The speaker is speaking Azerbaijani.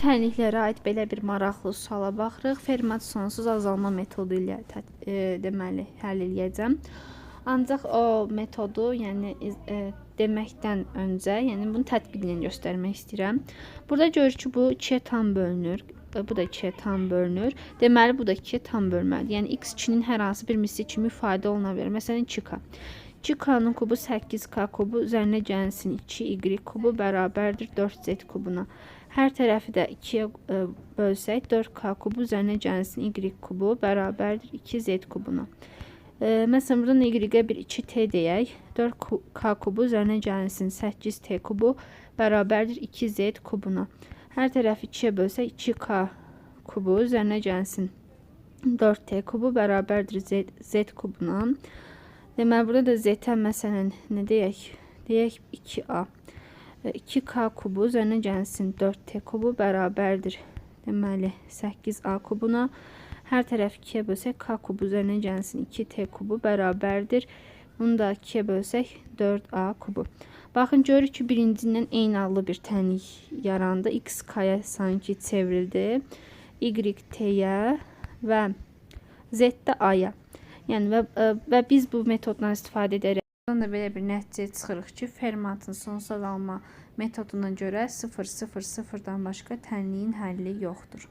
tənliklərə aid belə bir maraqlı suala baxırıq. Fermat sonsuz azalma metodu ilə deməli həll edəcəm. Ancaq o metodu, yəni deməkdən öncə, yəni bunu tətbiqlə göstərmək istəyirəm. Burada görürük ki, bu 2-yə tam bölünür. Bu da 2-yə tam bölünür. Deməli, bu da 2-yə tam bölünməlidir. Yəni x2-nin hər hansı bir misli kimi ifadə oluna bilər. Məsələn, 2k. 2k'nın kubu 8k kubu üzərinə gəlsin 2y kubu bərabərdir 4z kubuna. Hər tərəfi də 2-yə bölsək 4k kubu üzərinə gəlsin y kubu bərabərdir 2z kubuna. Məsələn, buradan y-ə bir 2t deyək. 4k kubu üzərinə gəlsin 8t kubu bərabərdir 2z kubuna. Hər tərəfi 2-yə bölsək 2k kubu üzərinə gəlsin 4t kubu bərabərdir z kubuna. Deməli, burada da z-ə məsələn nə deyək? Deyək 2a. 2k kubu üzərinə gəlsin 4t kubu bərabərdir. Deməli, 8a kubuna. Hər tərəf 2-yə bölsək k kubu üzərinə gəlsin 2t kubu bərabərdir. Bunu da 2-yə bölsək 4a kubu. Baxın, görürük ki, birincindən eyni adlı bir tənlik yarandı. X k-ya sanki çevrildi. Y t-yə və z də a-ya. Yəni və biz bu metoddan istifadə edərək buradan da belə bir nəticəyə çıxırıq ki, Fermatın sonsuz azalma metoduna görə 0, 0, 0-dan başqa tənliyin həlli yoxdur.